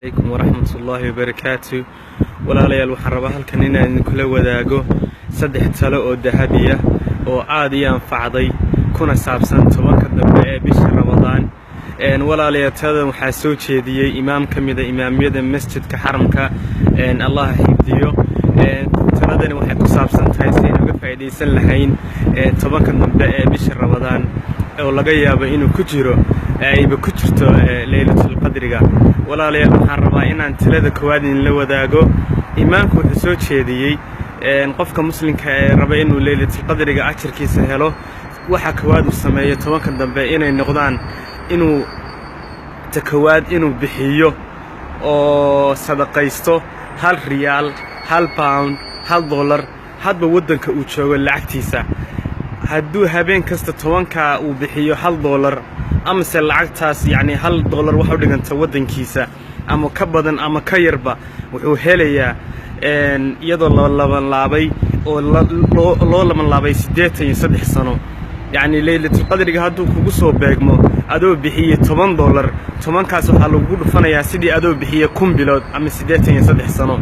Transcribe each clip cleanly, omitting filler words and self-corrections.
عليكم ورحمة الله وبركاته. walaalayal waxaan rabaa halkan inaan kula wadaago saddex talo oo dahabiya oo aad ii anfacday kuna saabsan tobanka dambe ee bisha Ramadaan. walaalayal taladan waxaa soo jeediyay imaam kamida imaamyada masjidka xaramka Allah xifdiyo. taladani waxay ku saabsan tahay si aan uga faa'iideysan lahayn tobanka dambe ee bisha Ramadaan oo laga yaabo inuu ku jiro ayba ku jirto Laylatul Qadriga. walaalayal waxaan rabaa inaan talada koowaad in la wadaago. imaamku wuxuu soo jeediyay qofka muslimka ee raba inuu Laylatul Qadriga ajirkiisa helo waxa koowaad uu sameeyo tobanka dambe inay noqdaan inuu takawaad inuu bixiyo oo sadaqaysto $1 riyaal £1 $1 hadba wadanka uu joogo lacagtiisa. hadduu habeen kasta tobanka uu bixiyo $1 ama se lacagtaas yani $1 waxa u dhiganta wadankiisa ama ka badan ama ka yarba wuxuu helayaa iyadoo laban laabay oo loo laban laabay 83 sano. يعني ليلة القدر هادو كوسو بيغمو ادو بخيه $10 tobankaas waxa lagu dhufanayaa sidii adoo bixiye kun bilood ama 83 sano.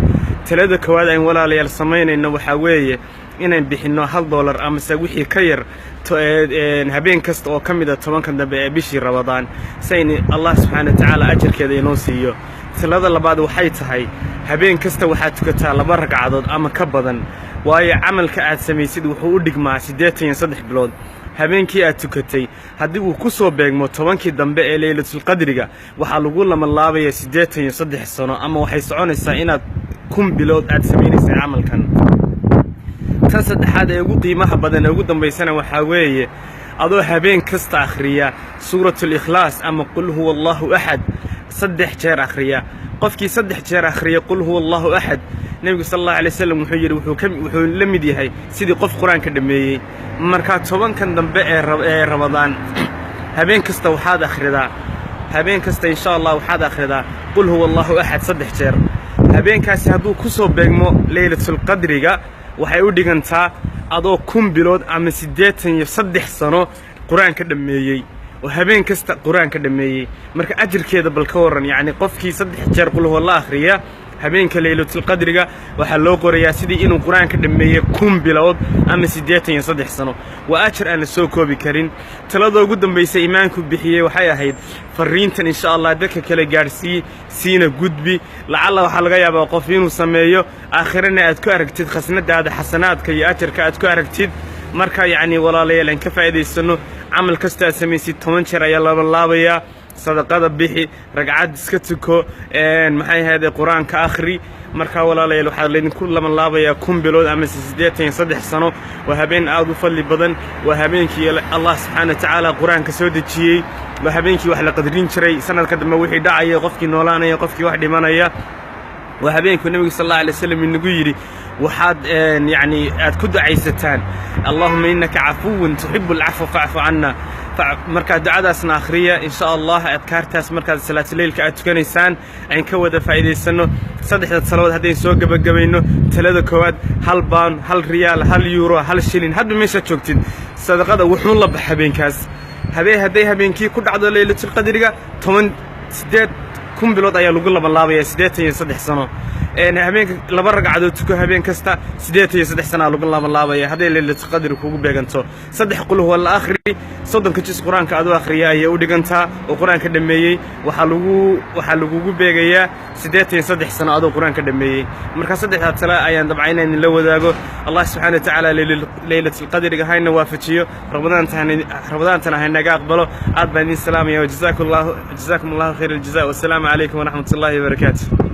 talada koowaad ay walaalayal sameynayna waxa weeye inaan bixino $1 ama se wixii ka yar habeen kasta oo kamida tobanka dambe ee bishii Ramadaan sayni Allah subhanahu wa ta'ala ajirkeeda inoo siiyo. talada labaad waxay tahay habeen kasta waxa tukataa 2 ragcadood ama ka badan waayo amalka aad sameeysid wuxuu u dhigmaa 83 bilood. habeenkii aad tukatay haddii uu ku soo beegmo tobankii dambe ee Laylatul Qadriga waxa lagu lama laabaya 83 sano ama waxay soconaysaa inaad kun bilood aad sameeyay amalkan. tan saddexaad ee ugu qiimaha badan ee ugu dambeysana waxa weeye adoo habeen kasta akhriya suuratul ikhlaas ama qul huwallahu ahad 3 jeer akhriya. qofkii 3 jeer akhriya qul huwallahu ahad nabiga sallallahu alayhi wasallam wuxuu yiri wuxuu la mid yahay sidii qof quraanka dhameeyay. marka tobankan dambe ee Ramadaan habeen kasta waxaad akhridaa habeen kasta insha Allah waxaad akhridaa qul huwallahu ahad 3 jeer. habeenkaasi hadduu ku soo beegmo Laylatul Qadriga waxay u dhigantaa adoo kun bilood ama 83 sano quraanka dhameeyay oo habeen kasta quraanka dhameeyay. marka ajirkeeda bal ka waran yani qofkii 3 jeer qul huwallahu akhriya habeenka Laylatul Qadriga waxa loo qorayaa sidii inuu quraanka dhameeyay kun bilood ama 83 sano. waa ajir aan la soo koobi karin. talada ugu dambeysay imaamku bixiyay waxay ahayd fariintan insha Allah dadka kale gaarsii siina gudbi lacalla waxa laga yaabaa qof inuu sameeyo aakhirana aad ku aragtid khasnadaada xasanaadka iyo ajirka aad ku aragtid. marka yani walaalayal aan ka faa'iideysano amal kasta sameeysid 10 jeer ayaa la laabaya. sadaqada bixi ragcad iska tuko maxay ahayd quraanka akhri. marka walaalayal waxa la idinku lama laabaya kun bilood ama 83 sano. waa habeen aad u fadli badan waa habeenkii Allah subhanahu wa ta'ala quraanka soo dejiyay waa habeenkii wax la qadrin jiray sanadka dambe wixii dhacay qofkii noolaanaya qofkii wax dhimanaya. waa habeenkii nabiga sallallahu alayhi wasallam inagu yiri waxaad yani aad ku ducaysataan Allahumma innaka afuwun tuhibbul afwa fa'fu anna. marka ducadaasna akhriya insha Allah adkaartaas marka salaatul leylka aad tukanaysaan aan ka wada faa'iideysano. saddexda salaad hadii soo gabagabayno talada koowaad £1 £1 riyaal €1 1 shilin hadba meesha joogtid sadaqada wuxuu la baxay habeenkaas. hadii habeenkii ku dhacdo Laylatul Qadriga 18 kun bilood ayaa lagu laba laabaya 83 sano. habeenka 2 ragcadood tuko habeen kasta 83 sano lagu laba laabaya hadii Laylatul Qadri kugu beeganto 3 qul huwa la akhri 30 juz quraanka aad akhriyaa ay u dhigantaa oo quraanka dhameeyay waxa lagu beegayaa 83 sano aad quraanka dhameeyay. marka saddexda tala ayaan dabcaynaa in la wadaago. Allah subhanahu wa ta'ala Laylatul Qadriga hayna waafajiyo Ramadaan tan haynaga aqbalo. aad baan idin salaamaya jazakumullahu khayral jazaa. wassalamu alaykum wa rahmatullahi wa barakatuh.